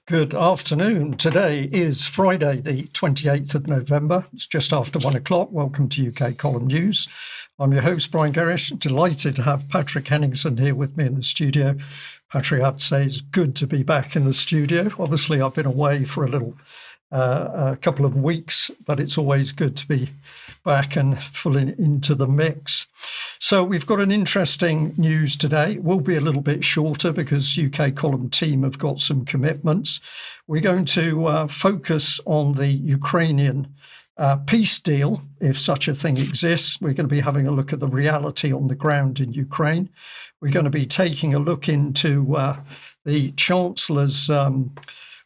Good afternoon. Today is Friday, the 28th of November. It's just after 1 o'clock. Welcome to UK Column News. I'm your host, Brian Gerrish. Delighted to have Patrick Henningsen here with me in the studio. Patrick, I have to say, it's good to be back in the studio. Obviously, I've been away for a couple of weeks, but it's always good to be back and fully into the mix. So we've got an interesting news today. It will be a little bit shorter because UK Column team have got some commitments. We're going to focus on the Ukrainian peace deal, if such a thing exists. We're going to be having a look at the reality on the ground in Ukraine. We're going to be taking a look into the Chancellor's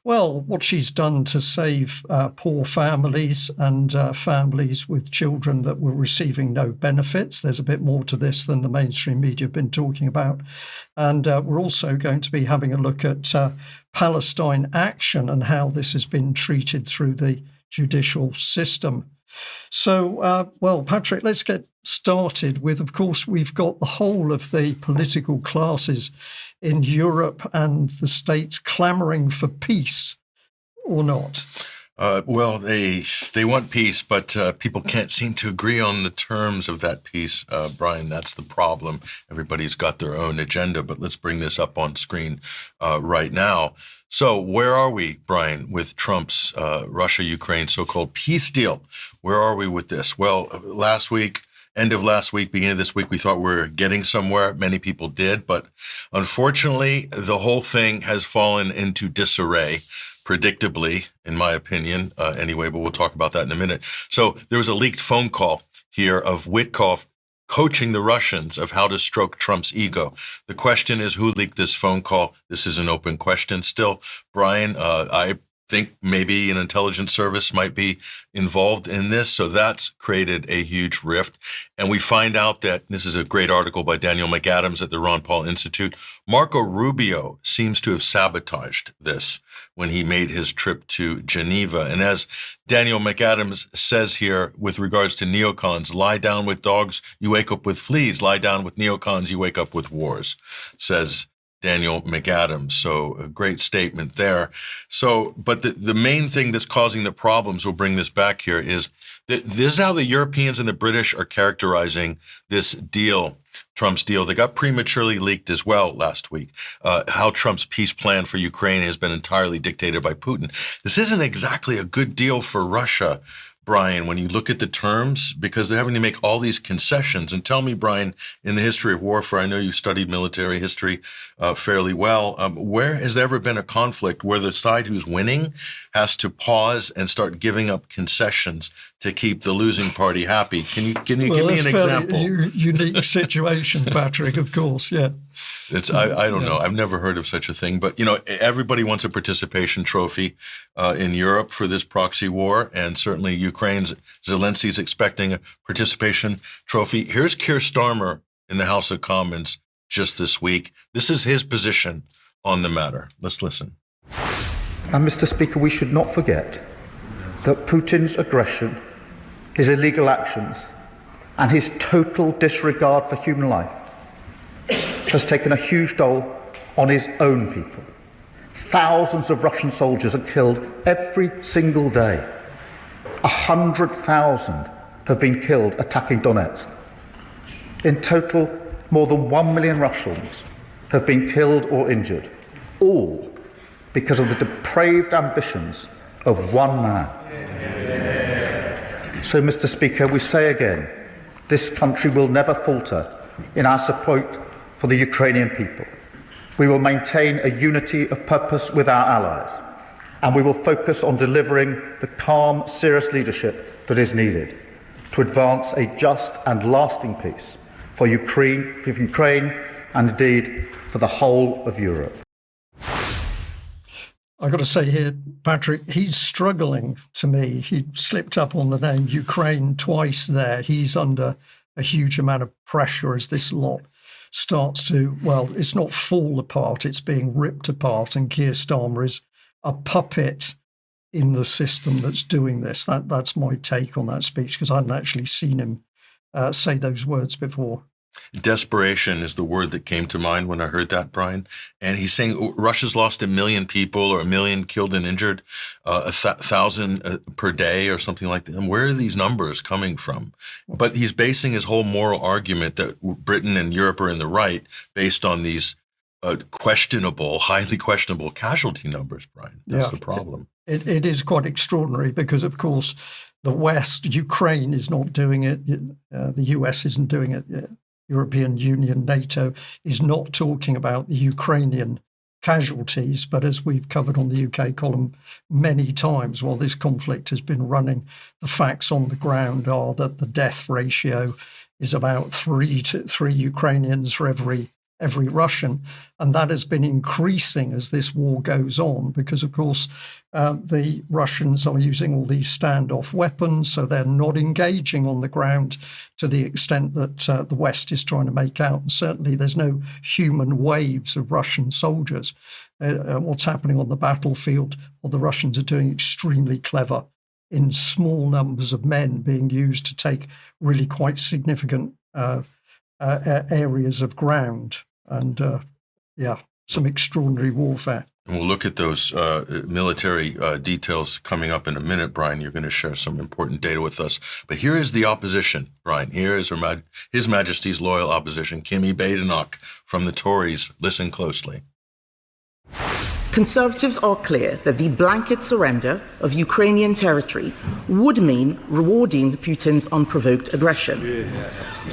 what she's done to save poor families and families with children that were receiving no benefits. There's a bit more to this than the mainstream media have been talking about. And we're also going to be having a look at Palestine Action and how this has been treated through the judicial system. So, Patrick, let's get started with, of course, we've got the whole of the political classes in Europe and the States clamoring for peace, or not? They want peace, but people can't seem to agree on the terms of that peace, Brian. That's the problem. Everybody's got their own agenda, but let's bring this up on screen right now. So where are we, Brian, with Trump's Russia-Ukraine so-called peace deal? Where are we with this? Well, end of last week, beginning of this week, we thought we were getting somewhere. Many people did, but unfortunately, the whole thing has fallen into disarray, predictably, in my opinion, anyway, but we'll talk about that in a minute. So there was a leaked phone call here of Witkoff coaching the Russians of how to stroke Trump's ego. The question is, who leaked this phone call? This is an open question still. Brian, I think maybe an intelligence service might be involved in this. So that's created a huge rift. And we find out that, this is a great article by Daniel McAdams at the Ron Paul Institute, Marco Rubio seems to have sabotaged this when he made his trip to Geneva. And as Daniel McAdams says here with regards to neocons, lie down with dogs, you wake up with fleas. Lie down with neocons, you wake up with wars, says Daniel McAdams. So a great statement there. So, but the main thing that's causing the problems, we'll bring this back here, is that this is how the Europeans and the British are characterizing this deal, Trump's deal. They got prematurely leaked as well last week, how Trump's peace plan for Ukraine has been entirely dictated by Putin. This isn't exactly a good deal for Russia, Brian, when you look at the terms, because they're having to make all these concessions. And tell me, Brian, in the history of warfare, I know you studied military history fairly well. Where has there ever been a conflict where the side who's winning has to pause and start giving up concessions to keep the losing party happy? Can you give me an example? Unique situation, Patrick, of course, yeah. I don't know. I've never heard of such a thing. But, everybody wants a participation trophy in Europe for this proxy war. And certainly Ukraine's Zelensky's expecting a participation trophy. Here's Keir Starmer in the House of Commons just this week. This is his position on the matter. Let's listen. And Mr. Speaker, we should not forget that Putin's aggression, his illegal actions, and his total disregard for human life has taken a huge toll on his own people. Thousands of Russian soldiers are killed every single day. 100,000 have been killed attacking Donetsk. In total, more than 1 million Russians have been killed or injured, all because of the depraved ambitions of one man. So, Mr. Speaker, we say again, this country will never falter in our support for the Ukrainian people. We will maintain a unity of purpose with our allies, and we will focus on delivering the calm, serious leadership that is needed to advance a just and lasting peace for Ukraine and indeed for the whole of Europe. I've got to say here, Patrick, he's struggling to me. He slipped up on the name Ukraine twice there. He's under a huge amount of pressure as this lot starts to, it's not fall apart, it's being ripped apart. And Keir Starmer is a puppet in the system that's doing this. That's my take on that speech, because I hadn't actually seen him say those words before. Desperation is the word that came to mind when I heard that, Brian. And he's saying Russia's lost 1 million people, or 1 million killed and injured, 1,000 per day or something like that. And where are these numbers coming from? But he's basing his whole moral argument that Britain and Europe are in the right based on these highly questionable casualty numbers, Brian. That's the problem. It is quite extraordinary because, of course, the West, Ukraine is not doing it. The US isn't doing it. European Union, NATO is not talking about the Ukrainian casualties. But as we've covered on the UK column many times while this conflict has been running, the facts on the ground are that the death ratio is about 3 Ukrainians for every Russian. And that has been increasing as this war goes on because, of course, the Russians are using all these standoff weapons, so they're not engaging on the ground to the extent that the West is trying to make out. And certainly there's no human waves of Russian soldiers. What's happening on the battlefield, what the Russians are doing extremely clever in small numbers of men being used to take really quite significant areas of ground. And some extraordinary warfare. And we'll look at those military details coming up in a minute, Brian. You're going to share some important data with us. But here is the opposition, Brian. Here is His Majesty's loyal opposition, Kimi Badenoch from the Tories. Listen closely. Conservatives are clear that the blanket surrender of Ukrainian territory would mean rewarding Putin's unprovoked aggression.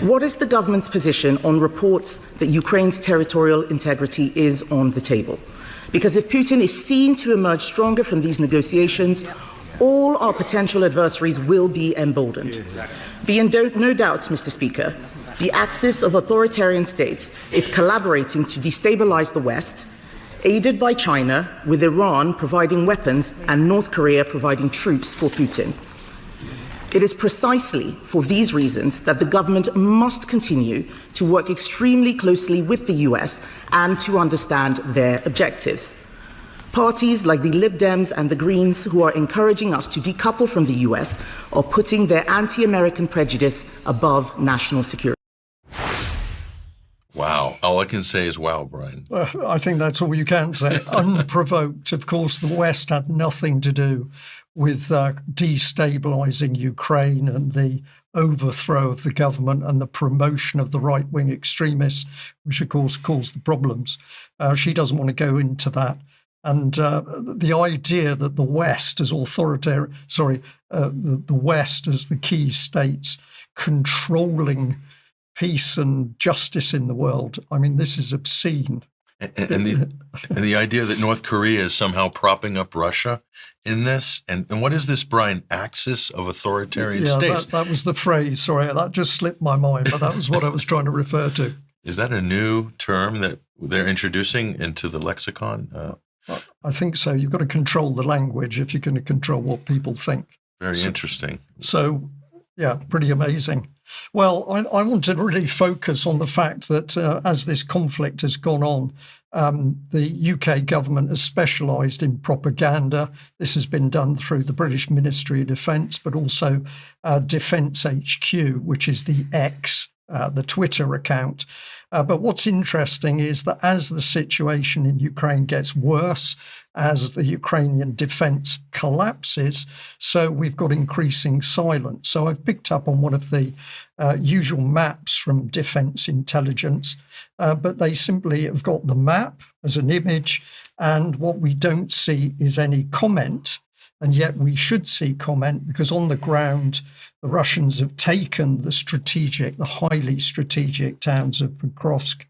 What is the government's position on reports that Ukraine's territorial integrity is on the table? Because if Putin is seen to emerge stronger from these negotiations, all our potential adversaries will be emboldened. Be in no doubt, Mr. Speaker, the axis of authoritarian states is collaborating to destabilize the West, aided by China, with Iran providing weapons and North Korea providing troops for Putin. It is precisely for these reasons that the government must continue to work extremely closely with the US and to understand their objectives. Parties like the Lib Dems and the Greens, who are encouraging us to decouple from the US, are putting their anti-American prejudice above national security. Wow. All I can say is wow, Brian. I think that's all you can say. Unprovoked. Of course, the West had nothing to do with destabilizing Ukraine and the overthrow of the government and the promotion of the right-wing extremists, which, of course, caused the problems. She doesn't want to go into that. And the idea that the West as the West as the key states controlling peace and justice in the world. I mean, this is obscene. And the idea that North Korea is somehow propping up Russia in this, and what is this, Brian, axis of authoritarian states? That was the phrase. Sorry, that just slipped my mind, but that was what I was trying to refer to. Is that a new term that they're introducing into the lexicon? I think so. You've got to control the language if you're going to control what people think. Very interesting. So, yeah, pretty amazing. Well, I want to really focus on the fact that as this conflict has gone on, the UK government has specialised in propaganda. This has been done through the British Ministry of Defence, but also Defence HQ, which is the X, the Twitter account. But what's interesting is that as the situation in Ukraine gets worse, as the Ukrainian defence collapses, so we've got increasing silence. So I've picked up on one of the usual maps from Defence Intelligence, but they simply have got the map as an image, and what we don't see is any comment. And yet we should see comment, because on the ground, the Russians have taken the highly strategic towns of Pokrovsk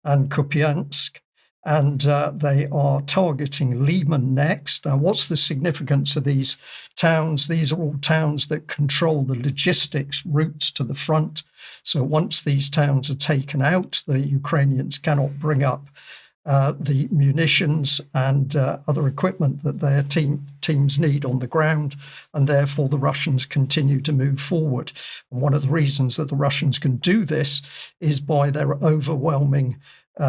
and Kupiansk, and they are targeting Lyman next. Now, what's the significance of these towns? These are all towns that control the logistics routes to the front. So once these towns are taken out, the Ukrainians cannot bring up the munitions and other equipment that their teams need on the ground, and therefore the Russians continue to move forward. And one of the reasons that the Russians can do this is by their overwhelming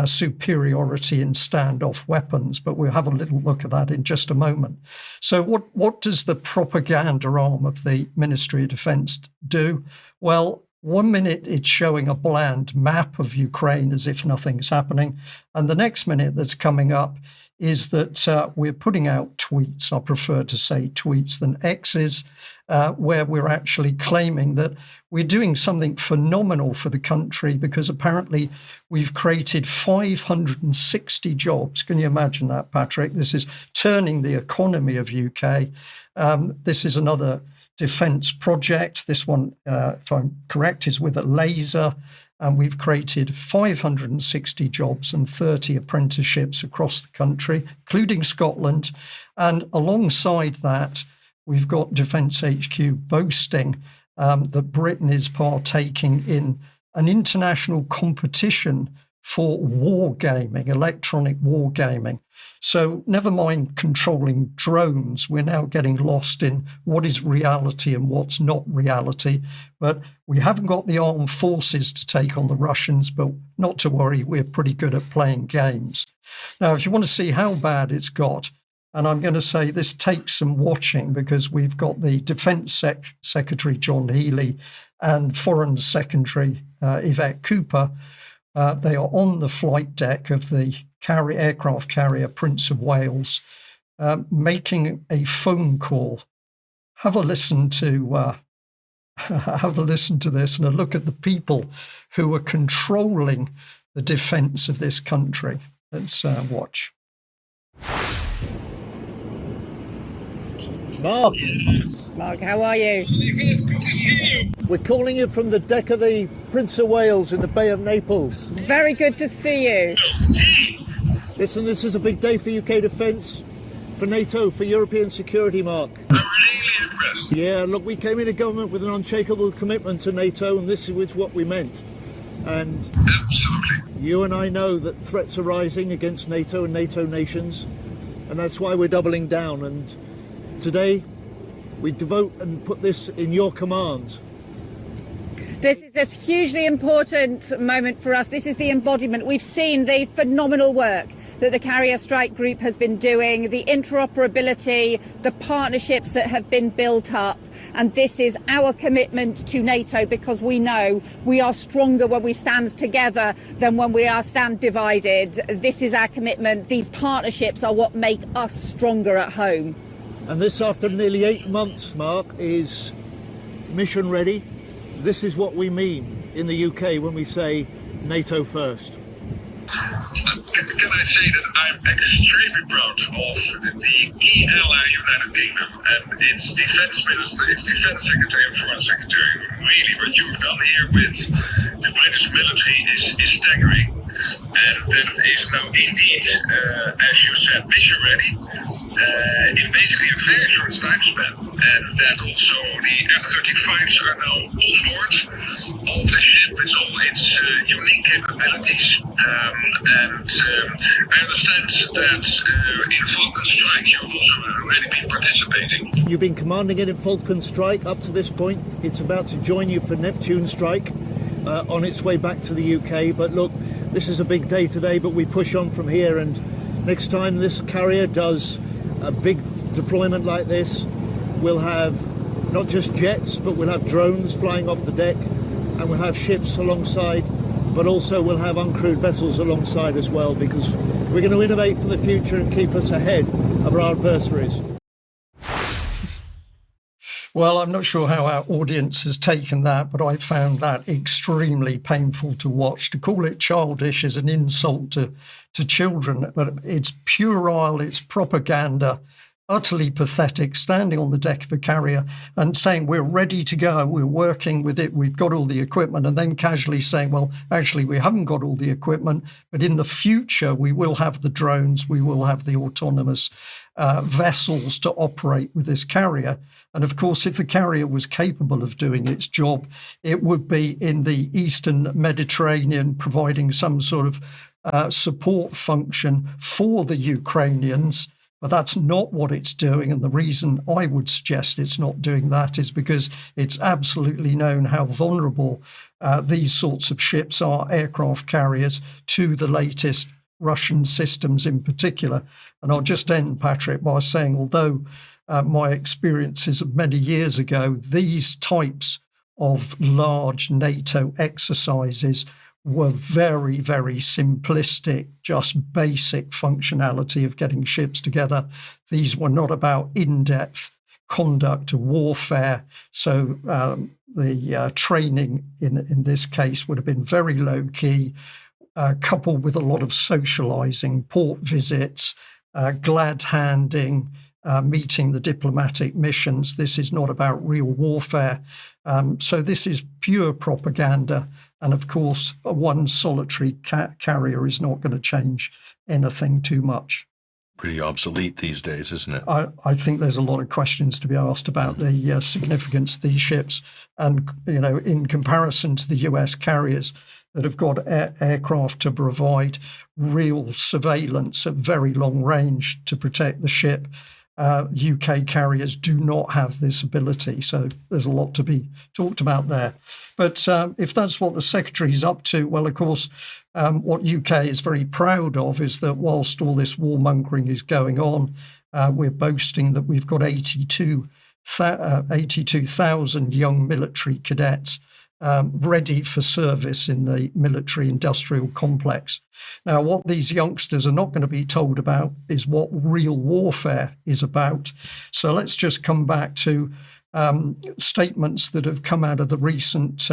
superiority in standoff weapons, but we'll have a little look at that in just a moment. So what does the propaganda arm of the Ministry of Defence do? Well, 1 minute it's showing a bland map of Ukraine as if nothing's happening, and the next minute that's coming up is that we're putting out tweets, I prefer to say tweets than X's, where we're actually claiming that we're doing something phenomenal for the country because apparently we've created 560 jobs. Can you imagine that, Patrick? This is turning the economy of UK. This is another defence project. This one, if I'm correct, is with a laser. And we've created 560 jobs and 30 apprenticeships across the country, including Scotland. And alongside that, we've got Defence HQ boasting that Britain is partaking in an international competition for wargaming, electronic wargaming. So never mind controlling drones, we're now getting lost in what is reality and what's not reality. But we haven't got the armed forces to take on the Russians, but not to worry, we're pretty good at playing games. Now, if you want to see how bad it's got, and I'm going to say this takes some watching because we've got the Defence Secretary, John Healey, and Foreign Secretary, Yvette Cooper. They are on the flight deck of the aircraft carrier Prince of Wales, making a phone call. Have a listen to this and a look at the people who are controlling the defence of this country. Let's watch. Mark, how are you? We're calling you from the deck of the Prince of Wales in the Bay of Naples. Very good to see you. Listen, this is a big day for UK defence, for NATO, for European security, Mark. I'm really impressed. Yeah, look, we came into government with an unshakable commitment to NATO, and this is what we meant. And Absolutely. you and I know that threats are rising against NATO and NATO nations, and that's why we're doubling down. And today, we devote and put this in your command. This is a hugely important moment for us. This is the embodiment. We've seen the phenomenal work that the Carrier Strike Group has been doing, the interoperability, the partnerships that have been built up. And this is our commitment to NATO because we know we are stronger when we stand together than when we stand divided. This is our commitment. These partnerships are what make us stronger at home. And this, after nearly 8 months, Mark, is mission ready. This is what we mean in the UK when we say NATO first. Can I say that I'm extremely proud of the key ally United Kingdom and its defence minister, its defence secretary and foreign secretary. Really what you've done here with the British military is staggering. And that is now indeed, as you said, mission ready in basically a very short time span. And that also the F-35s are now on board of the ship with all its unique capabilities. And I understand that in Falcon Strike you've also already been participating. You've been commanding it in Falcon Strike up to this point. It's about to join you for Neptune Strike on its way back to the UK. But look, this is a big day today, but we push on from here. And next time this carrier does a big deployment like this, we'll have not just jets, but we'll have drones flying off the deck, and we'll have ships alongside, but also we'll have uncrewed vessels alongside as well, because we're going to innovate for the future and keep us ahead of our adversaries. Well, I'm not sure how our audience has taken that, but I found that extremely painful to watch. To call it childish is an insult to children, but it's puerile, it's propaganda, utterly pathetic, standing on the deck of a carrier and saying, we're ready to go, we're working with it, we've got all the equipment, and then casually saying, well, actually, we haven't got all the equipment, but in the future, we will have the drones, we will have the autonomous vessels to operate with this carrier. And of course, if the carrier was capable of doing its job, it would be in the Eastern Mediterranean, providing some sort of support function for the Ukrainians. But that's not what it's doing. And the reason I would suggest it's not doing that is because it's absolutely known how vulnerable these sorts of ships are, aircraft carriers, to the latest Russian systems in particular. And I'll just end, Patrick, by saying, although my experiences of many years ago, these types of large NATO exercises were very, very simplistic, just basic functionality of getting ships together. These were not about in-depth conduct of warfare. So the training in this case would have been very low-key, coupled with a lot of socializing, port visits, glad handing, meeting the diplomatic missions. This is not about real warfare. So this is pure propaganda. And of course, one solitary carrier is not going to change anything too much. Pretty obsolete these days, isn't it? I think there's a lot of questions to be asked about the significance of these ships. And, in comparison to the US carriers that have got aircraft to provide real surveillance at very long range to protect the ship, UK carriers do not have this ability. So there's a lot to be talked about there. But if that's what the Secretary is up to, well, of course, what UK is very proud of is that whilst all this warmongering is going on, we're boasting that we've got 82,000 young military cadets ready for service in the military-industrial complex. Now, what these youngsters are not going to be told about is what real warfare is about. So let's just come back to statements that have come out of the recent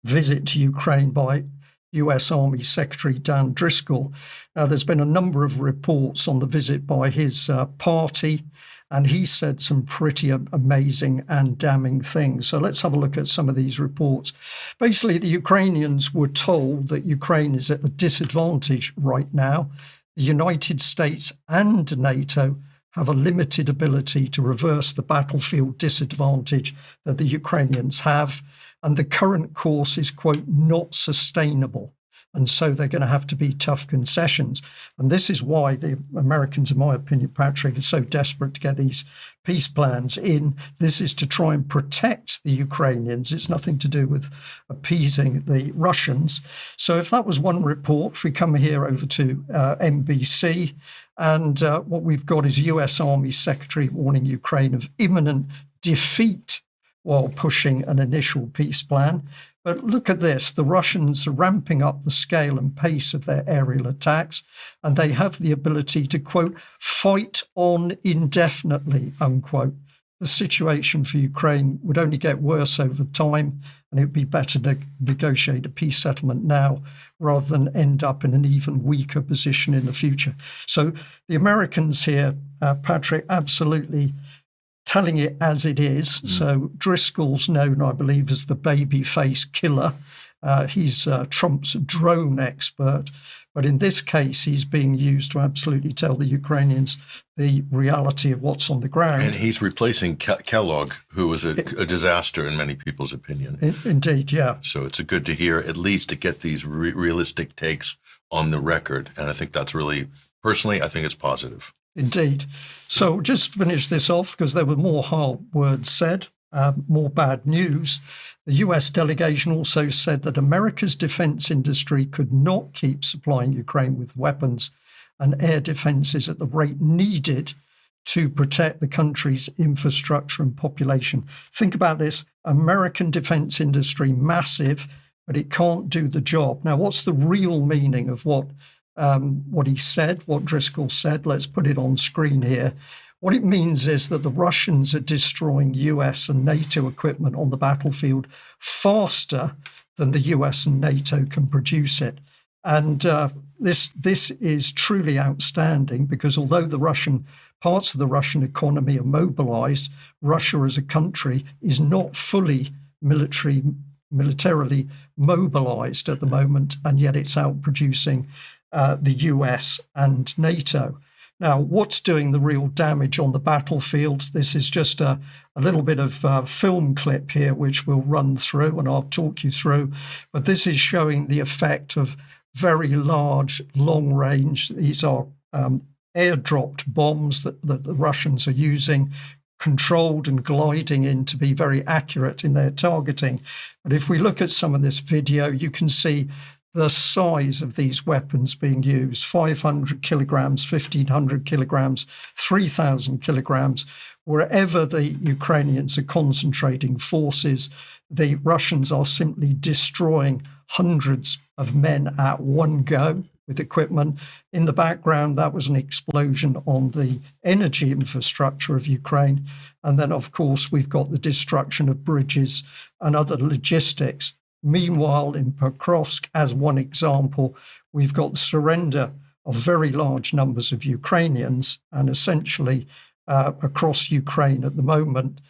visit to Ukraine by US Army Secretary Dan Driscoll. There's been a number of reports on the visit by his party, and he said some pretty amazing and damning things. So let's have a look at some of these reports. Basically, the Ukrainians were told that Ukraine is at a disadvantage right now. The United States and NATO have a limited ability to reverse the battlefield disadvantage that the Ukrainians have. And the current course is, quote, not sustainable. And so they're going to have to be tough concessions. And this is why the Americans, in my opinion, Patrick, are so desperate to get these peace plans in. This is to try and protect the Ukrainians. It's nothing to do with appeasing the Russians. So if that was one report, if we come here over to NBC, and what we've got is US Army Secretary warning Ukraine of imminent defeat while pushing an initial peace plan. But look at this. The Russians are ramping up the scale and pace of their aerial attacks, and they have the ability to, quote, fight on indefinitely, unquote. The situation for Ukraine would only get worse over time, and it would be better to negotiate a peace settlement now rather than end up in an even weaker position in the future. So the Americans here, Patrick, absolutely telling it as it is. So Driscoll's known, I believe, as the baby-face killer. He's Trump's drone expert. But in this case, he's being used to absolutely tell the Ukrainians the reality of what's on the ground. And he's replacing Kellogg, who was a disaster in many people's opinion. Indeed, yeah. So it's good to hear, at least to get these realistic takes on the record. And I think that's really, personally, I think it's positive. Indeed. So just finish this off because there were more hard words said, more bad news. The US delegation also said that America's defense industry could not keep supplying Ukraine with weapons and air defenses at the rate needed to protect the country's infrastructure and population. Think about this. American defense industry, massive, but it can't do the job. Now, what's the real meaning of what he said, what Driscoll said? Let's put it on screen here. What it means is that the Russians are destroying US and NATO equipment on the battlefield faster than the US and NATO can produce it. And this is truly outstanding because although the parts of the Russian economy are mobilized, Russia as a country is not fully militarily mobilized at the moment, and yet it's outproducing the US and NATO. Now, what's doing the real damage on the battlefield? This is just a little bit of film clip here, which we'll run through and I'll talk you through. But this is showing the effect of very large, long range. These are airdropped bombs that the Russians are using, controlled and gliding in to be very accurate in their targeting. But if we look at some of this video, you can see the size of these weapons being used, 500 kilograms, 1,500 kilograms, 3,000 kilograms, wherever the Ukrainians are concentrating forces, the Russians are simply destroying hundreds of men at one go with equipment. In the background, that was an explosion on the energy infrastructure of Ukraine. And then, of course, we've got the destruction of bridges and other logistics. Meanwhile, in Pokrovsk, as one example, we've got the surrender of very large numbers of Ukrainians, and essentially across Ukraine at the moment,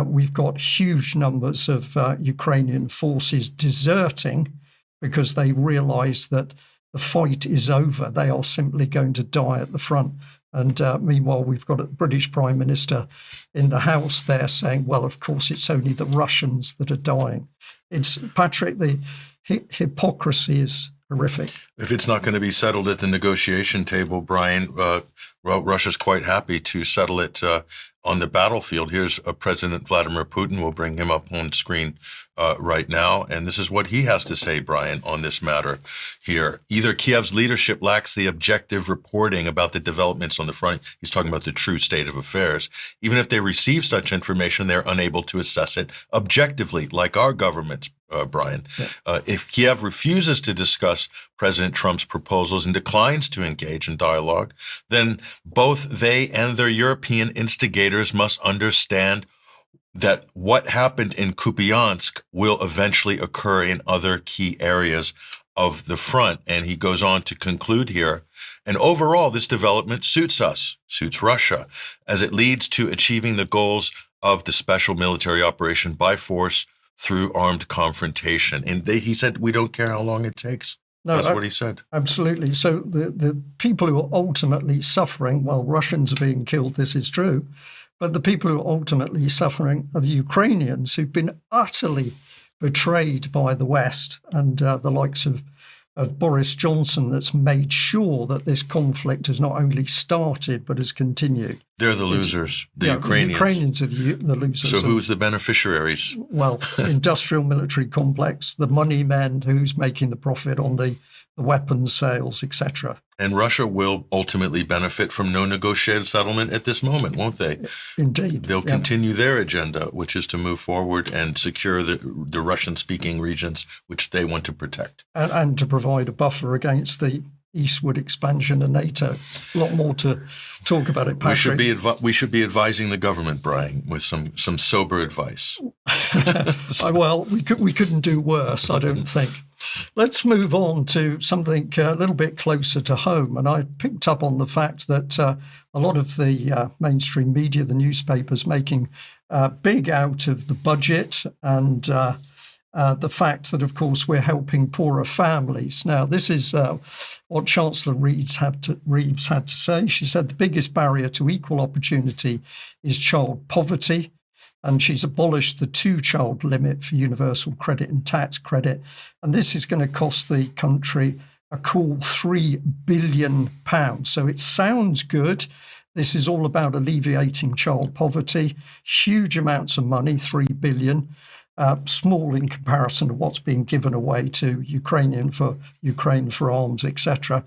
we've got huge numbers of Ukrainian forces deserting because they realise that the fight is over. They are simply going to die at the front. And meanwhile, we've got a British Prime Minister in the House there saying, well, of course, it's only the Russians that are dying. It's, Patrick, the hypocrisy is horrific. If it's not going to be settled at the negotiation table, Brian, Russia's quite happy to settle it on the battlefield. Here's President Vladimir Putin. We'll bring him up on screen right now. And this is what he has to say, Brian, on this matter here. Either Kiev's leadership lacks the objective reporting about the developments on the front. He's talking about the true state of affairs. Even if they receive such information, they're unable to assess it objectively, like our governments, Brian. Yeah. If Kiev refuses to discuss President Trump's proposals and declines to engage in dialogue, then both they and their European instigators must understand that what happened in Kupiansk will eventually occur in other key areas of the front. And he goes on to conclude here. And overall, this development suits us, suits Russia, as it leads to achieving the goals of the special military operation by force through armed confrontation. And he said, we don't care how long it takes. No, that's what he said. Absolutely. So the people who are ultimately suffering, well, Russians are being killed, this is true, but the people who are ultimately suffering are the Ukrainians who've been utterly betrayed by the West and the likes of Boris Johnson that's made sure that this conflict has not only started but has continued. They're the losers, Ukrainians. The Ukrainians are the losers. So who's the beneficiaries? Well, industrial military complex, the money men who's making the profit on the weapons sales, etc. And Russia will ultimately benefit from no negotiated settlement at this moment, won't they? Indeed. They'll continue their agenda, which is to move forward and secure the Russian-speaking regions, which they want to protect. And to provide a buffer against the eastward expansion of NATO. A lot more to talk about it, Patrick. We should be advising the government, Brian, with some sober advice. Well, we couldn't do worse, I don't think. Let's move on to something a little bit closer to home. And I picked up on the fact that a lot of the mainstream media, the newspapers, making big out of the budget and the fact that, of course, we're helping poorer families. Now, this is what Chancellor Reeves had to say. She said the biggest barrier to equal opportunity is child poverty, and she's abolished the 2-child limit for universal credit and tax credit. And this is going to cost the country a cool £3 billion. So it sounds good. This is all about alleviating child poverty. Huge amounts of money, £3 billion. Small in comparison to what's being given away to Ukraine for arms, etc.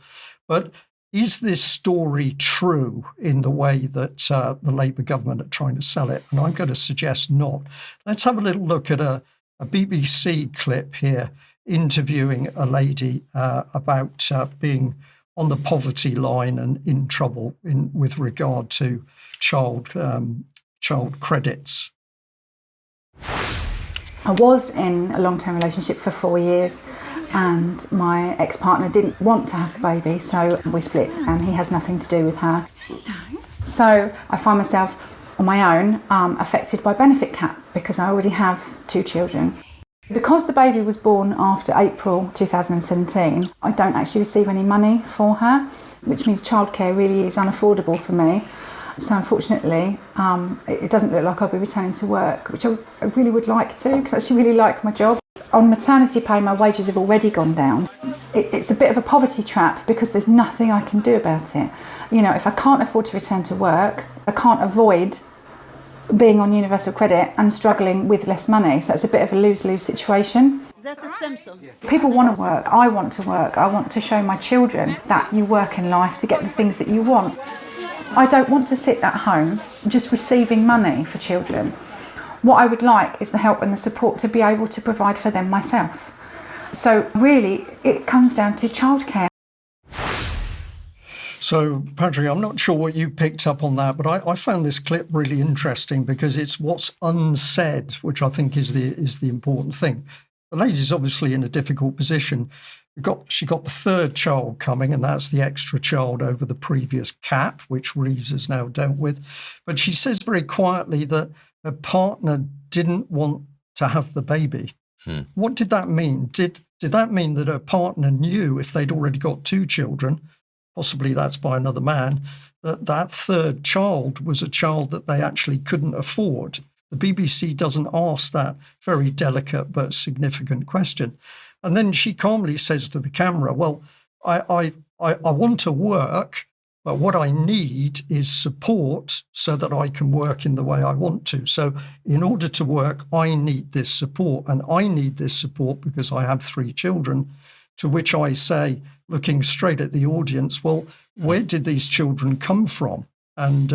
But is this story true in the way that the Labour government are trying to sell it? And I'm going to suggest not. Let's have a little look at a BBC clip here interviewing a lady about being on the poverty line and in trouble with regard to child credits. I was in a long-term relationship for 4 years, and my ex-partner didn't want to have the baby, so we split, and he has nothing to do with her. So I find myself on my own affected by benefit cap because I already have 2 children. Because the baby was born after April 2017, I don't actually receive any money for her, which means childcare really is unaffordable for me. So unfortunately, it doesn't look like I'll be returning to work, which I really would like to, because I actually really like my job. On maternity pay, my wages have already gone down. It's a bit of a poverty trap because there's nothing I can do about it. You know, if I can't afford to return to work, I can't avoid being on universal credit and struggling with less money. So it's a bit of a lose-lose situation. Is that the Simpson? People want to work. I want to work. I want to show my children that you work in life to get the things that you want. I don't want to sit at home just receiving money for children. What I would like is the help and the support to be able to provide for them myself. So really, it comes down to childcare. So, Patrick, I'm not sure what you picked up on that, but I found this clip really interesting because it's what's unsaid, which I think is the important thing. The lady's obviously in a difficult position. She got the third child coming, and that's the extra child over the previous cap, which Reeves has now dealt with. But she says very quietly that her partner didn't want to have the baby. What did that mean? Did that mean that her partner knew if they'd already got two children, possibly that's by another man, that third child was a child that they actually couldn't afford? The BBC doesn't ask that very delicate but significant question. And then she calmly says to the camera, well, I want to work, but what I need is support so that I can work in the way I want to. So in order to work, I need this support. And I need this support because I have three children, to which I say, looking straight at the audience, well, where did these children come from? And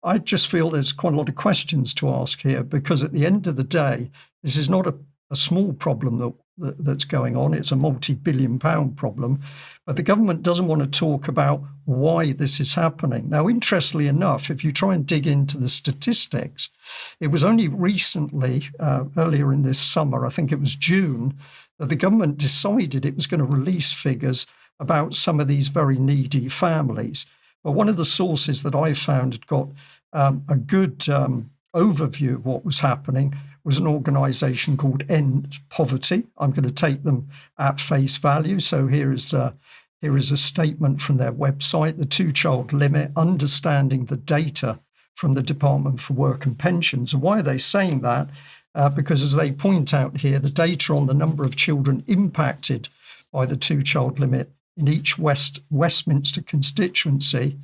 I just feel there's quite a lot of questions to ask here, because at the end of the day, this is not a small problem that's going on. It's a multi-billion-pound problem. But the government doesn't want to talk about why this is happening. Now, interestingly enough, if you try and dig into the statistics, it was only recently, earlier in this summer, I think it was June, that the government decided it was going to release figures about some of these very needy families. But one of the sources that I found had got a good overview of what was happening was an organisation called End Poverty. I'm going to take them at face value. So here is a statement from their website: the two-child limit, understanding the data from the Department for Work and Pensions. And why are they saying that? Because as they point out here, the data on the number of children impacted by the two-child limit in each Westminster constituency,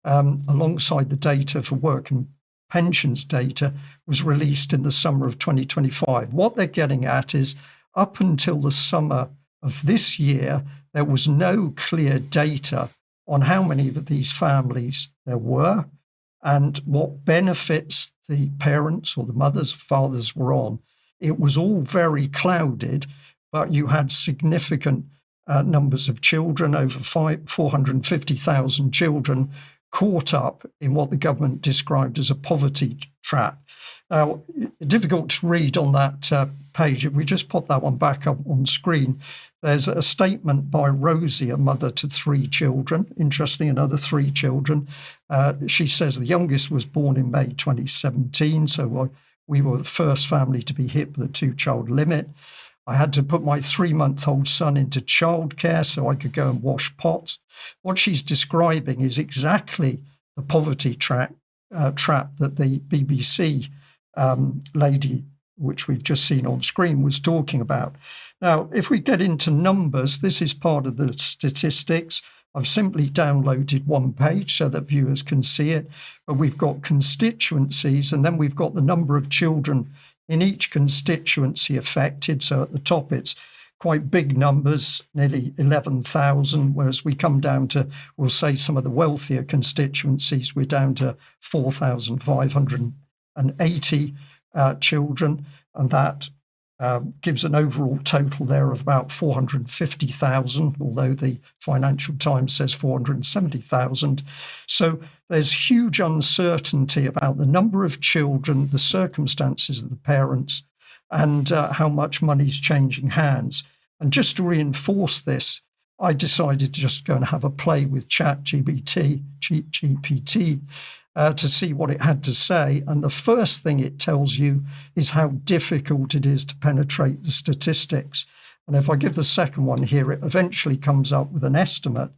alongside the data for work and pensions data, was released in the summer of 2025. What they're getting at is, up until the summer of this year, there was no clear data on how many of these families there were and what benefits the parents or the mothers, fathers were on. It was all very clouded, but you had significant numbers of children, over 450,000 children, caught up in what the government described as a poverty trap. Now, difficult to read on that page. If we just pop that one back up on screen, there's a statement by Rosie, a mother to three children. Interesting, another three children. She says the youngest was born in May 2017, so we were the first family to be hit with a two-child limit. I had to put my 3-month-old son into childcare so I could go and wash pots. What she's describing is exactly the poverty trap that the BBC lady, which we've just seen on screen, was talking about. Now, if we get into numbers, this is part of the statistics. I've simply downloaded one page so that viewers can see it, but we've got constituencies, and then we've got the number of children in each constituency affected. So at the top, it's quite big numbers, nearly 11,000, whereas we come down to, we'll say, some of the wealthier constituencies, we're down to 4,580 children, and that gives an overall total there of about 450,000, although the Financial Times says 470,000. So there's huge uncertainty about the number of children, the circumstances of the parents, and how much money's changing hands. And just to reinforce this, I decided to just go and have a play with GPT, to see what it had to say. And the first thing it tells you is how difficult it is to penetrate the statistics. And if I give the second one here, it eventually comes up with an estimate.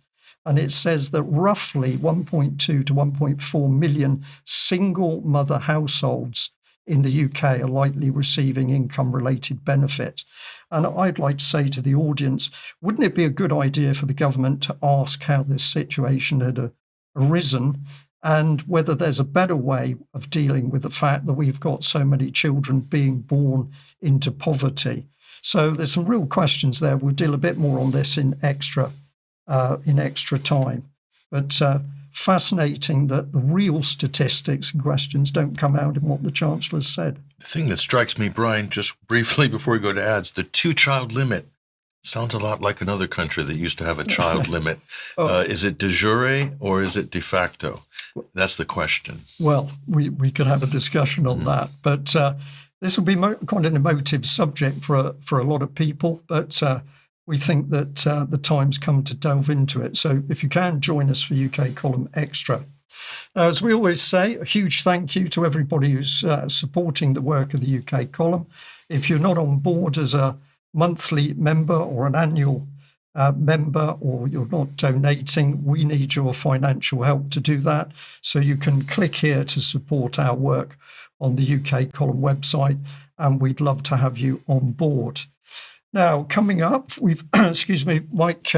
And it says that roughly 1.2 to 1.4 million single mother households in the UK are likely receiving income-related benefits. And I'd like to say to the audience, wouldn't it be a good idea for the government to ask how this situation had arisen, and whether there's a better way of dealing with the fact that we've got so many children being born into poverty? So there's some real questions there. We'll deal a bit more on this in extra time. But fascinating that the real statistics and questions don't come out in what the Chancellor said. The thing that strikes me, Brian, just briefly before we go to ads, the 2-child limit sounds a lot like another country that used to have a child limit. Is it de jure or is it de facto? That's the question. Well, we could have a discussion on that, but this will be quite an emotive subject for a lot of people, but we think that the time's come to delve into it. So if you can, join us for UK Column Extra. Now, as we always say, a huge thank you to everybody who's supporting the work of the UK Column. If you're not on board as a monthly member or an annual member, or you're not donating, we need your financial help to do that. So you can click here to support our work on the UK Column website, and we'd love to have you on board. Now, coming up, we've, Mike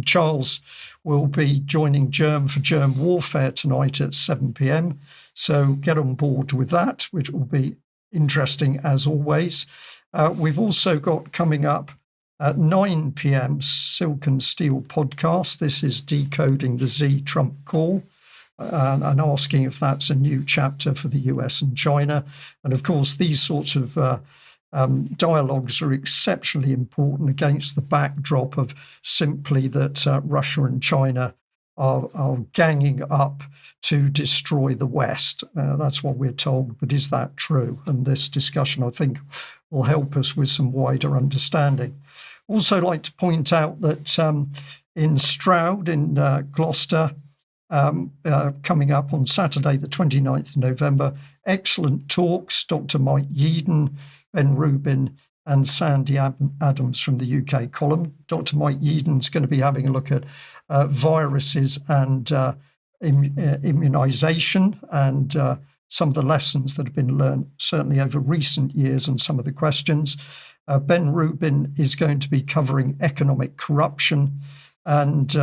Charles will be joining Germ for Germ Warfare tonight at 7 p.m. So get on board with that, which will be interesting as always. We've also got coming up at 9 p.m. Silk and Steel podcast. This is decoding the Z Trump call and asking if that's a new chapter for the US and China. And of course, these sorts of dialogues are exceptionally important against the backdrop of simply that Russia and China are ganging up to destroy the West. That's what we're told, but is that true? And this discussion, I think, will help us with some wider understanding. Also like to point out that in Stroud in Gloucester, coming up on Saturday, the 29th of November, excellent talks, Dr. Mike Yeadon, Ben Rubin and Sandy Adams from the UK Column. Dr. Mike Yeadon's going to be having a look at viruses and immunisation and some of the lessons that have been learned, certainly over recent years, and some of the questions. Ben Rubin is going to be covering economic corruption and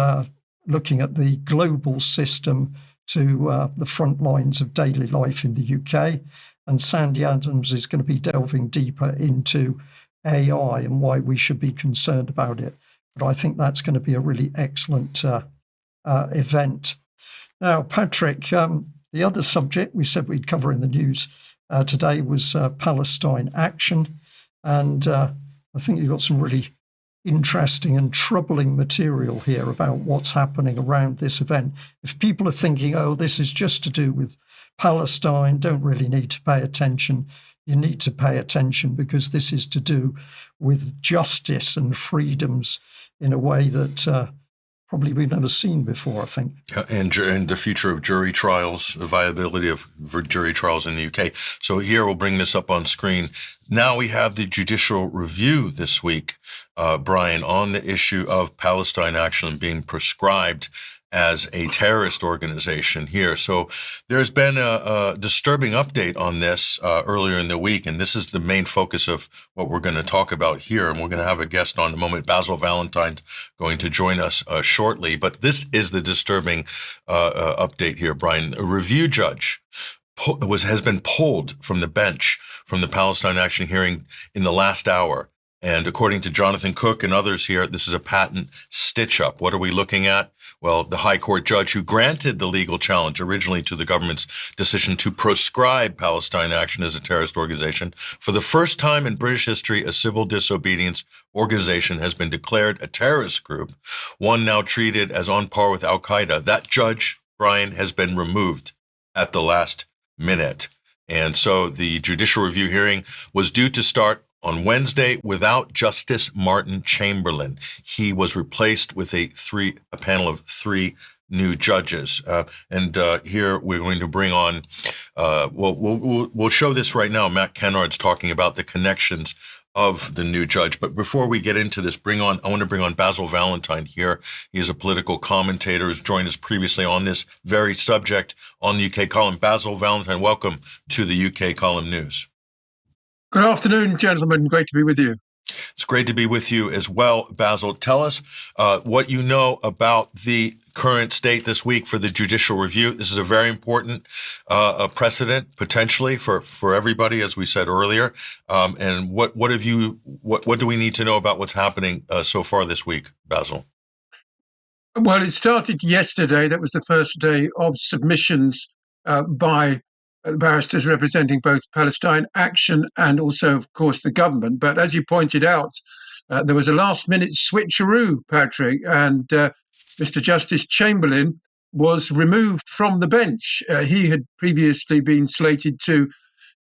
looking at the global system to the front lines of daily life in the UK. And Sandy Adams is going to be delving deeper into AI and why we should be concerned about it. But I think that's going to be a really excellent event. Now, Patrick, the other subject we said we'd cover in the news today was Palestine Action. And I think you've got some really interesting and troubling material here about what's happening around this event. If people are thinking, oh, this is just to do with Palestine, don't really need to pay attention, you need to pay attention because this is to do with justice and freedoms in a way that probably we've never seen before, I think. And the future of jury trials, the viability of jury trials in the UK. So here we'll bring this up on screen. Now we have the judicial review this week, Brian, on the issue of Palestine Action being proscribed as a terrorist organization here. So there's been a disturbing update on this earlier in the week, and this is the main focus of what we're going to talk about here. And we're going to have a guest on in a moment. Basil Valentine going to join us shortly. But this is the disturbing update here, Brian. A review judge has been pulled from the bench from the Palestine Action hearing in the last hour. And according to Jonathan Cook and others here, this is a patent stitch-up. What are we looking at? Well, the High Court judge who granted the legal challenge originally to the government's decision to proscribe Palestine Action as a terrorist organization. For the first time in British history, a civil disobedience organization has been declared a terrorist group, one now treated as on par with Al-Qaeda. That judge, Brian, has been removed at the last minute. And so the judicial review hearing was due to start on Wednesday without Justice Martin Chamberlain. He was replaced with a panel of three new judges. And here we're going to bring on, we'll show this right now. Matt Kennard's talking about the connections of the new judge. But before we get into this, I want to bring on Basil Valentine here. He is a political commentator who's joined us previously on this very subject on the UK Column. Basil Valentine, welcome to the UK Column News. Good afternoon, gentlemen. Great to be with you. It's great to be with you as well, Basil. Tell us what you know about the current state this week for the judicial review. This is a very important precedent potentially for everybody, as we said earlier. And what do we need to know about what's happening so far this week, Basil? Well, it started yesterday. That was the first day of submissions by barristers representing both Palestine Action and also, of course, the government. But as you pointed out, there was a last-minute switcheroo, Patrick, and Mr. Justice Chamberlain was removed from the bench. He had previously been slated to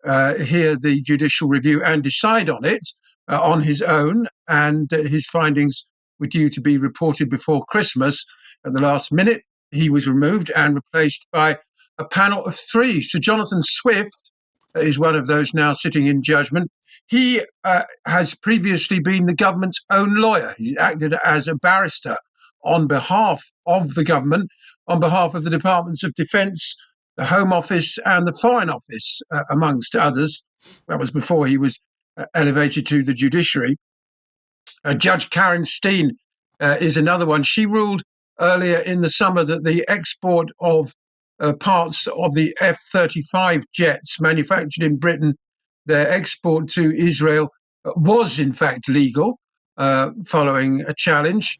hear the judicial review and decide on it on his own, and his findings were due to be reported before Christmas. At the last minute, he was removed and replaced by a panel of three. Sir Jonathan Swift is one of those now sitting in judgment. He has previously been the government's own lawyer. He acted as a barrister on behalf of the government, on behalf of the Departments of Defence, the Home Office and the Foreign Office, amongst others. That was before he was elevated to the judiciary. Judge Karen Steen is another one. She ruled earlier in the summer that the export of parts of the F-35 jets manufactured in Britain, their export to Israel was in fact legal, following a challenge,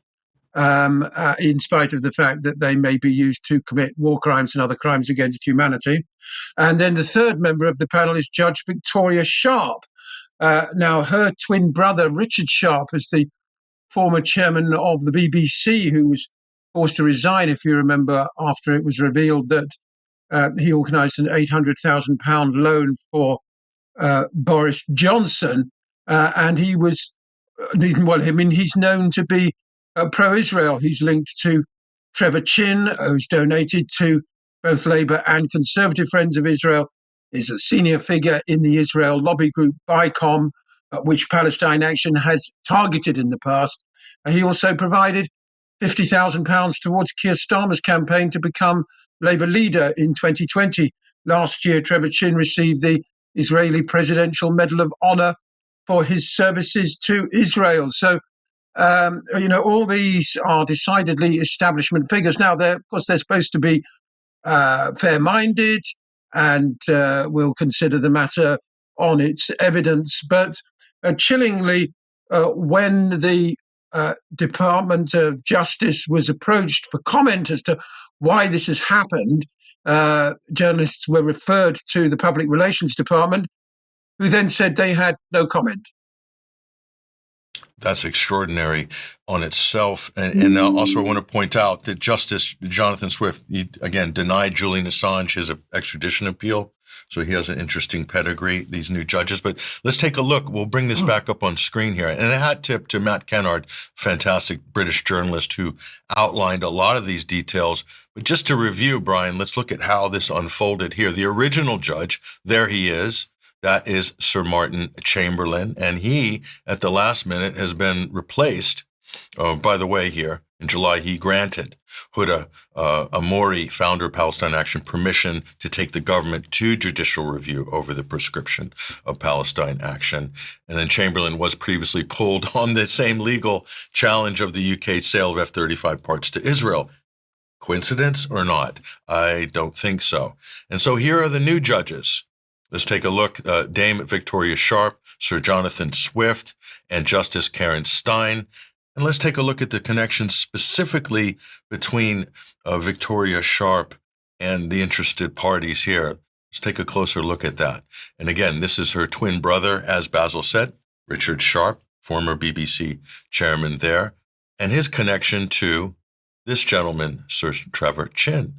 in spite of the fact that they may be used to commit war crimes and other crimes against humanity. And then the third member of the panel is Judge Victoria Sharp. Now, her twin brother, Richard Sharp, is the former chairman of the BBC, who was forced to resign, if you remember, after it was revealed that he organised an £800,000 loan for Boris Johnson. And he was, well, I mean, he's known to be pro-Israel. He's linked to Trevor Chin, who's donated to both Labour and Conservative Friends of Israel, is a senior figure in the Israel lobby group BICOM, which Palestine Action has targeted in the past. He also provided £50,000 towards Keir Starmer's campaign to become Labour leader in 2020. Last year, Trevor Chin received the Israeli Presidential Medal of Honor for his services to Israel. So, all these are decidedly establishment figures. Now, of course, they're supposed to be fair-minded and will consider the matter on its evidence. But chillingly, when the Department of Justice was approached for comment as to why this has happened, journalists were referred to the Public Relations Department, who then said they had no comment. That's extraordinary on itself. And also I want to point out that Justice Jonathan Swift, again, denied Julian Assange his extradition appeal. So he has an interesting pedigree, these new judges. But let's take a look. We'll bring this back up on screen here. And a hat tip to Matt Kennard, fantastic British journalist who outlined a lot of these details. But just to review, Brian, let's look at how this unfolded here. The original judge, there he is. That is Sir Martin Chamberlain. And he, at the last minute, has been replaced. By the way, here in July, he granted Huda Amouri, founder of Palestine Action, permission to take the government to judicial review over the proscription of Palestine Action. And then Chamberlain was previously pulled on the same legal challenge of the UK's sale of F-35 parts to Israel. Coincidence or not? I don't think so. And so here are the new judges. Let's take a look. Dame Victoria Sharp, Sir Jonathan Swift, and Justice Karen Stein. And let's take a look at the connections specifically between Victoria Sharp and the interested parties here. Let's take a closer look at that. And again, this is her twin brother, as Basil said, Richard Sharp, former BBC chairman there, and his connection to this gentleman, Sir Trevor Chin.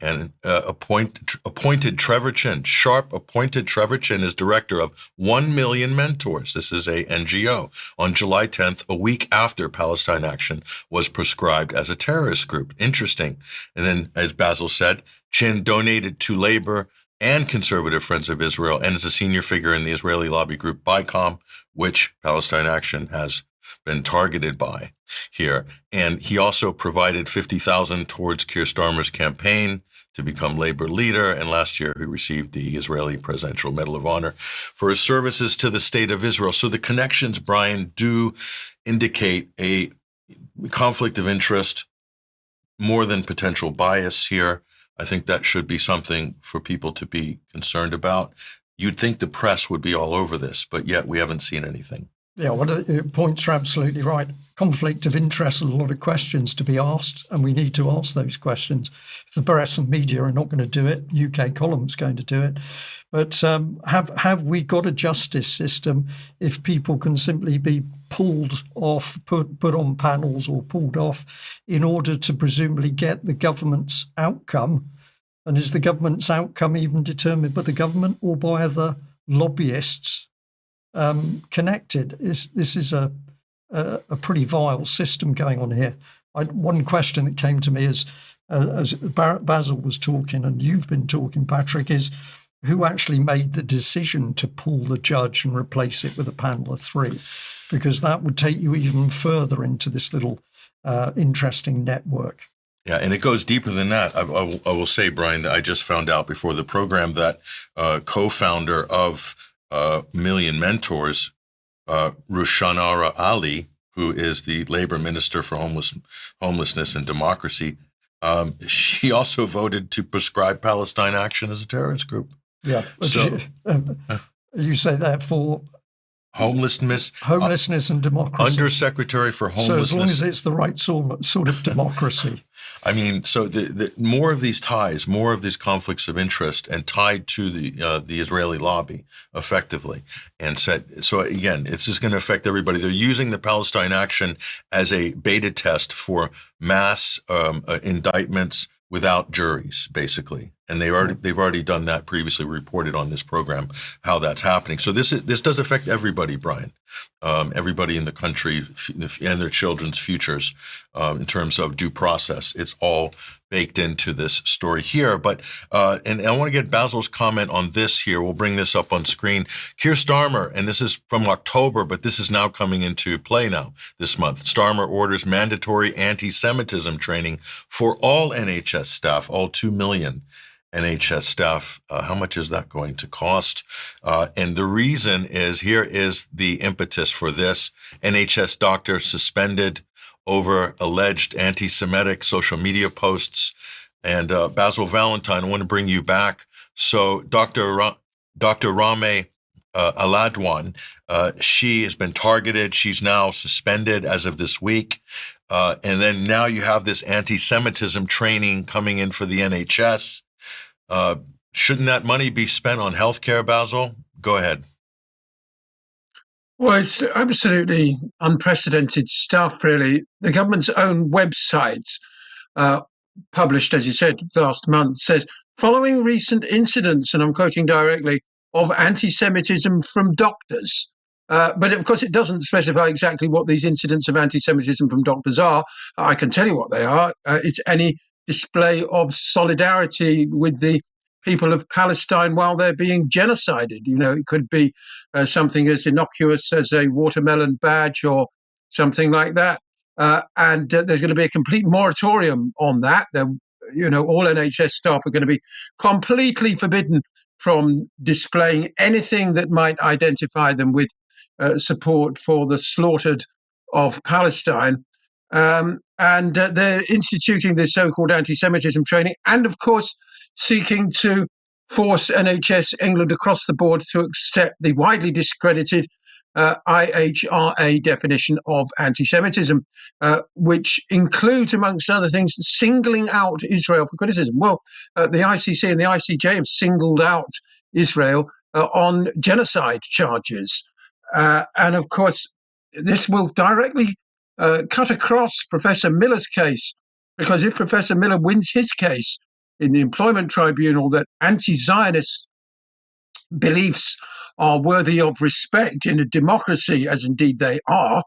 And appointed Trevor Chin, Sharp appointed Trevor Chin as director of 1 Million Mentors. This is a NGO. On July 10th, a week after Palestine Action was proscribed as a terrorist group. Interesting. And then, as Basil said, Chin donated to Labour and Conservative Friends of Israel and is a senior figure in the Israeli lobby group BICOM, which Palestine Action has been targeted by here. And he also provided $50,000 towards Keir Starmer's campaign to become Labour leader. And last year, he received the Israeli Presidential Medal of Honor for his services to the state of Israel. So the connections, Brian, do indicate a conflict of interest more than potential bias here. I think that should be something for people to be concerned about. You'd think the press would be all over this, but yet we haven't seen anything. Yeah, well, the points are absolutely right. Conflict of interest, a lot of questions to be asked, and we need to ask those questions. If the press and media are not going to do it, UK Column's going to do it. But have we got a justice system if people can simply be pulled off, put on panels or pulled off in order to presumably get the government's outcome? And is the government's outcome even determined by the government or by other lobbyists connected? This is a pretty vile system going on here. One question that came to me as Basil was talking and you've been talking, Patrick, is who actually made the decision to pull the judge and replace it with a panel of three? Because that would take you even further into this little interesting network. Yeah, and it goes deeper than that. I will say, Brian, that I just found out before the program that co-founder of Million Mentors, Rushanara Ali, who is the Labor Minister for Homelessness and Democracy, she also voted to prescribe Palestine Action as a terrorist group. Yeah, so you say that for homelessness and democracy. Undersecretary for Homelessness. So as long as it's the right sort of democracy. I mean, so the more of these ties, more of these conflicts of interest, and tied to the Israeli lobby effectively, and said so again, it's just going to affect everybody. They're using the Palestine Action as a beta test for mass indictments without juries, basically. And they've already done that previously, reported on this program how that's happening. So this does affect everybody, Brian, everybody in the country and their children's futures in terms of due process. It's all baked into this story here. But and I want to get Basil's comment on this here. We'll bring this up on screen. Keir Starmer, and this is from October, but this is now coming into play now this month. Starmer orders mandatory anti-Semitism training for all NHS staff, all 2 million NHS staff. How much is that going to cost? And the reason is, here is the impetus for this. NHS doctor suspended over alleged anti-Semitic social media posts. And Basil Valentine, I want to bring you back. So Dr. Rame Aladwan, she has been targeted. She's now suspended as of this week. And then now you have this anti-Semitism training coming in for the NHS. Shouldn't that money be spent on healthcare, Basil? Go ahead. Well, it's absolutely unprecedented stuff, really. The government's own website, published, as you said, last month, says, following recent incidents, and I'm quoting directly, of anti-Semitism from doctors. But of course, it doesn't specify exactly what these incidents of anti-Semitism from doctors are. I can tell you what they are. It's any display of solidarity with the people of Palestine while they're being genocided. You know, it could be something as innocuous as a watermelon badge or something like that. And there's going to be a complete moratorium on that. All NHS staff are going to be completely forbidden from displaying anything that might identify them with support for the slaughtered of Palestine. And they're instituting this so-called anti-Semitism training and, of course, seeking to force NHS England across the board to accept the widely discredited IHRA definition of anti-Semitism, which includes, amongst other things, singling out Israel for criticism. Well, the ICC and the ICJ have singled out Israel on genocide charges. And, of course, this will directly cut across Professor Miller's case, because if Professor Miller wins his case in the employment tribunal that anti-Zionist beliefs are worthy of respect in a democracy, as indeed they are,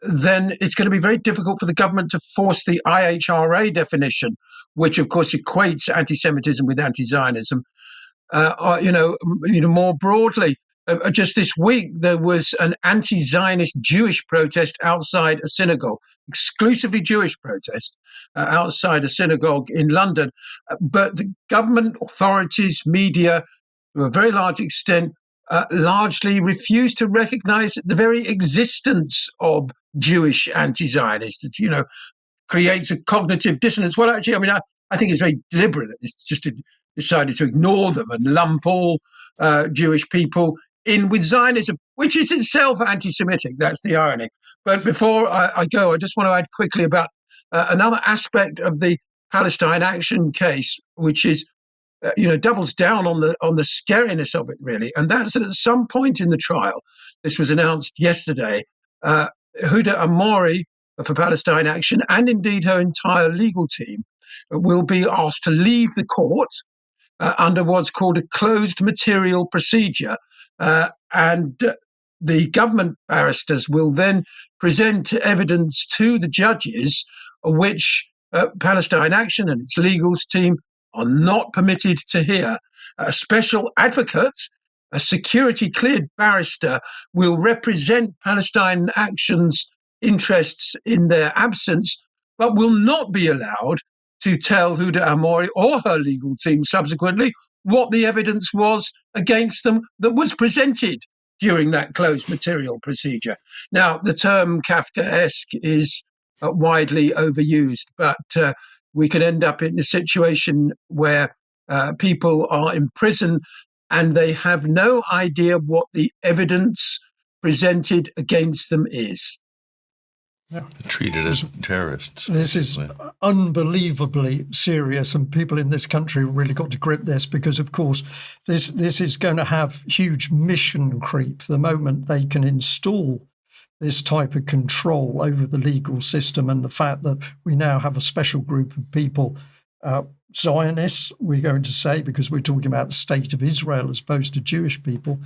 then it's going to be very difficult for the government to force the IHRA definition, which of course equates anti-Semitism with anti-Zionism, more broadly. just this week, there was an anti-Zionist Jewish protest outside a synagogue, exclusively Jewish protest outside a synagogue in London. But the government, authorities, media, to a very large extent, largely refused to recognize the very existence of Jewish anti-Zionists. It's, creates a cognitive dissonance. Well, actually, I think it's very deliberate. It's just decided to ignore them and lump all Jewish people in with Zionism, which is itself anti-Semitic. That's the irony. But before I go, I just want to add quickly about another aspect of the Palestine Action case, which is, doubles down on the scariness of it, really. And that's that at some point in the trial, this was announced yesterday, Huda Amori for Palestine Action, and indeed her entire legal team, will be asked to leave the court under what's called a closed material procedure. And the government barristers will then present evidence to the judges, which Palestine Action and its legal team are not permitted to hear. A special advocate, a security cleared barrister, will represent Palestine Action's interests in their absence, but will not be allowed to tell Huda Amori or her legal team subsequently what the evidence was against them that was presented during that closed material procedure. Now, the term Kafkaesque is widely overused, but we could end up in a situation where people are in prison and they have no idea what the evidence presented against them is. Yeah. Treated as terrorists. This is unbelievably serious, and people in this country really got to grip this, because, of course, this is going to have huge mission creep the moment they can install this type of control over the legal system, and the fact that we now have a special group of people, Zionists, we're going to say, because we're talking about the state of Israel as opposed to Jewish people.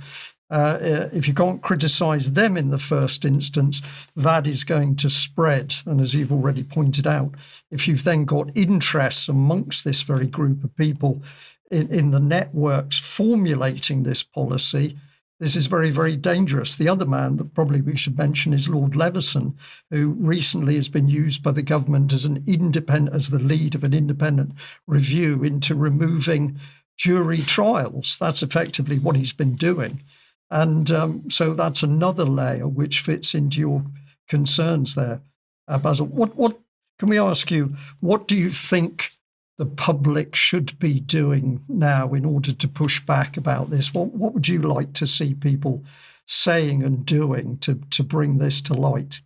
If you can't criticize them in the first instance, that is going to spread. And as you've already pointed out, if you've then got interests amongst this very group of people in the networks formulating this policy, this is very, very dangerous. The other man that probably we should mention is Lord Leveson, who recently has been used by the government as as the lead of an independent review into removing jury trials. That's effectively what he's been doing. And so that's another layer which fits into your concerns there, Basil. What can we ask you? What do you think the public should be doing now in order to push back about this? What would you like to see people saying and doing to bring this to light?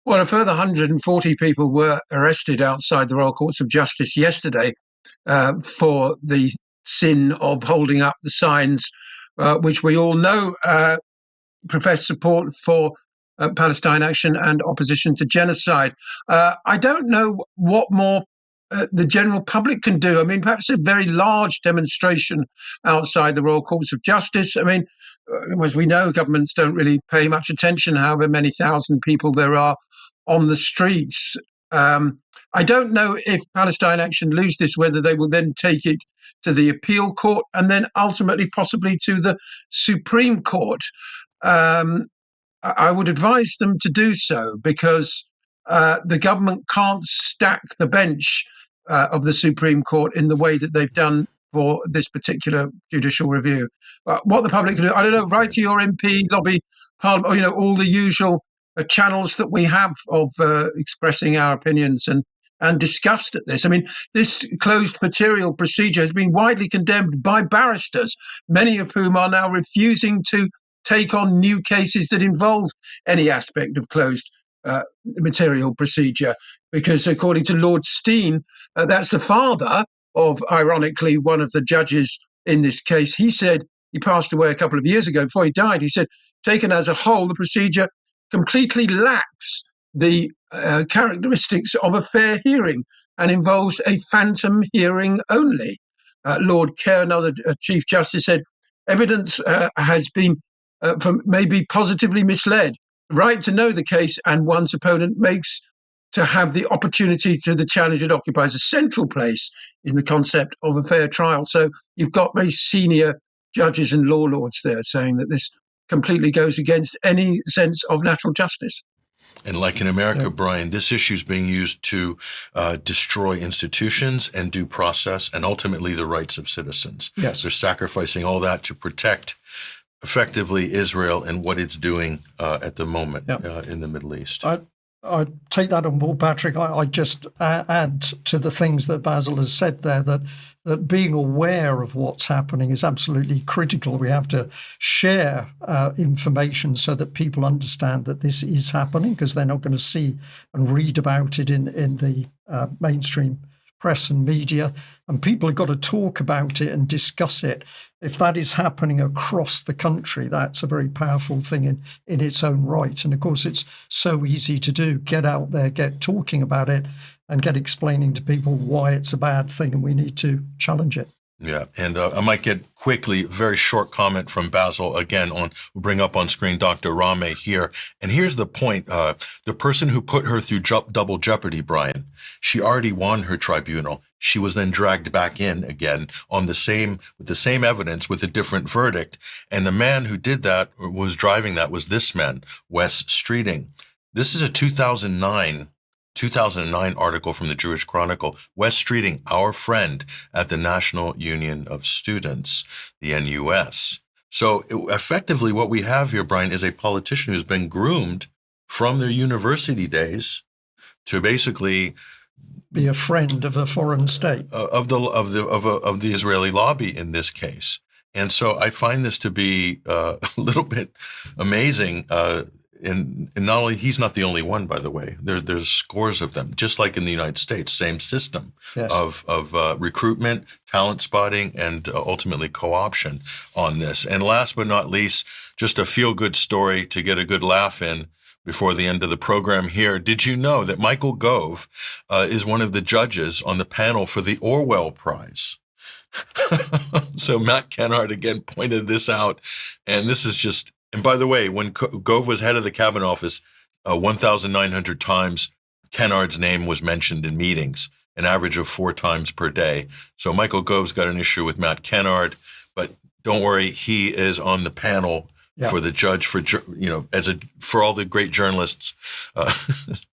Well, a further 140 people were arrested outside the Royal Courts of Justice yesterday for the sin of holding up the signs which we all know profess support for Palestine Action and opposition to genocide. I don't know what more the general public can do. I mean, perhaps a very large demonstration outside the Royal Courts of Justice. I mean, as we know, governments don't really pay much attention, however many thousand people there are on the streets. I don't know if Palestine Action lose this, whether they will then take it to the appeal court and then ultimately possibly to the Supreme Court. I would advise them to do so, because the government can't stack the bench of the Supreme Court in the way that they've done for this particular judicial review. What the public can do, I don't know, write to your MP, lobby Parliament, all the usual channels that we have of expressing our opinions and discussed at this. I mean, this closed material procedure has been widely condemned by barristers, many of whom are now refusing to take on new cases that involve any aspect of closed material procedure, because according to Lord Steen, that's the father of, ironically, one of the judges in this case. He said, he passed away a couple of years ago. Before he died, he said, taken as a whole, the procedure completely lacks the characteristics of a fair hearing and involves a phantom hearing only. Lord Kerr, another Chief Justice, said evidence has been maybe positively misled. Right to know the case and one's opponent makes to have the opportunity to the challenge. It occupies a central place in the concept of a fair trial. So you've got very senior judges and law lords there saying that this completely goes against any sense of natural justice. And like in America, Brian, this issue is being used to destroy institutions and due process and ultimately the rights of citizens. Yes. They're sacrificing all that to protect effectively Israel and what it's doing at the moment in the Middle East. I take that on board, Patrick. I just add to the things that Basil has said there that being aware of what's happening is absolutely critical. We have to share information so that people understand that this is happening, because they're not going to see and read about it in the mainstream press and media. And people have got to talk about it and discuss it. If that is happening across the country, that's a very powerful thing in its own right. And of course, it's so easy to do. Get out there, get talking about it, and get explaining to people why it's a bad thing and we need to challenge it. Yeah, and I might get quickly, very short comment from Basil again we'll bring up on screen Dr. Rame here. And here's the point. The person who put her through double jeopardy, Brian, she already won her tribunal. She was then dragged back in again with the same evidence with a different verdict. And the man who did that, was driving that, was this man, Wes Streeting. This is a 2009 article from the Jewish Chronicle. Wes Streeting, our friend at the National Union of Students, the NUS. So effectively what we have here, Brian, is a politician who's been groomed from their university days to basically be a friend of a foreign state, of the Israeli lobby in this case. And so I find this to be a little bit amazing. And not only, he's not the only one, by the way. There's scores of them, just like in the United States, same system of recruitment, talent spotting, and ultimately co-option on this. And last but not least, just a feel-good story to get a good laugh in before the end of the program here. Did you know that Michael Gove is one of the judges on the panel for the Orwell Prize? So Matt Kennard again pointed this out, and this is just. And by the way, when Gove was head of the Cabinet Office, 1,900 times Kennard's name was mentioned in meetings, an average of 4 times per day. So Michael Gove's got an issue with Matt Kennard, but don't worry, he is on the panel for the judge for all the great journalists.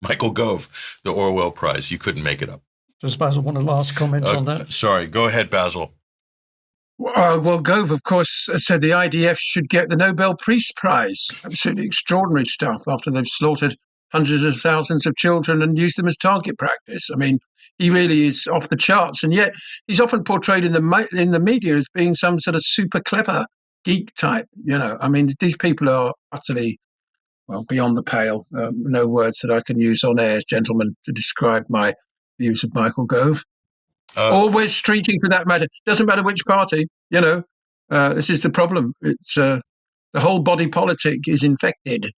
Michael Gove, the Orwell Prize. You couldn't make it up. Does Basil want a last comment on that? Sorry, go ahead, Basil. Well, Gove, of course, said the IDF should get the Nobel Peace Prize. Absolutely extraordinary stuff after they've slaughtered hundreds of thousands of children and used them as target practice. I mean, he really is off the charts. And yet he's often portrayed in the media as being some sort of super clever geek type. I mean, these people are utterly, beyond the pale. No words that I can use on air, gentlemen, to describe my views of Michael Gove. Always Streeting, for that matter. Doesn't matter which party, this is the problem. It's the whole body politic is infected.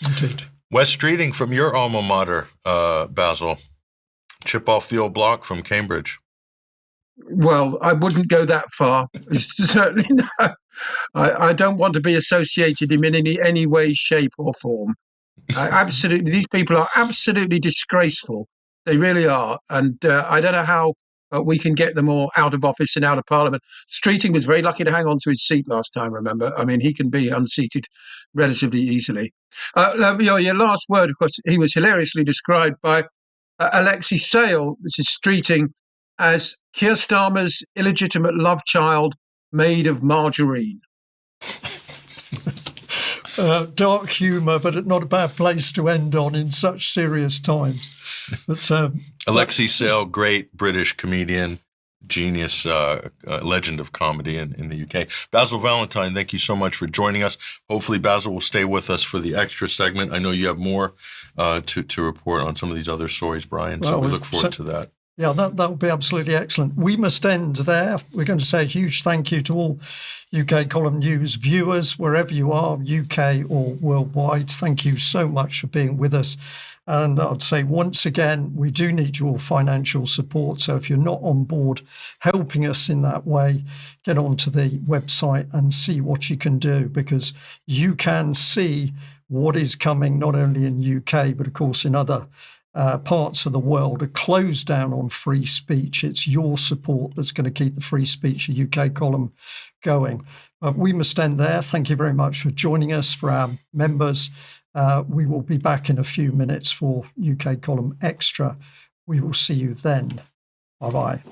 Indeed. Wes Streeting from your alma mater, Basil. Chip off the old block from Cambridge. Well, I wouldn't go that far. Certainly no. I don't want to be associated in any way, shape or form. These people are absolutely disgraceful. They really are. And I don't know how we can get them all out of office and out of Parliament. Streeting was very lucky to hang on to his seat last time, remember? I mean, he can be unseated relatively easily. Your last word, of course, he was hilariously described by Alexei Sale, this is Streeting, as Keir Starmer's illegitimate love child made of margarine. Dark humour, but not a bad place to end on in such serious times. But, Alexei Sale, great British comedian, genius, legend of comedy in the UK. Basil Valentine, thank you so much for joining us. Hopefully Basil will stay with us for the extra segment. I know you have more to report on some of these other stories, Brian, so we look forward to that. Yeah, that would be absolutely excellent. We must end there. We're going to say a huge thank you to all UK Column News viewers, wherever you are, UK or worldwide. Thank you so much for being with us. And I'd say once again, we do need your financial support. So if you're not on board helping us in that way, get onto the website and see what you can do, because you can see what is coming not only in UK, but of course in other parts of the world are closed down on free speech. It's your support that's going to keep the Free Speech UK column going. We must end there. Thank you very much for joining us. For our members, we will be back in a few minutes for UK column extra. We will see you then. Bye-bye.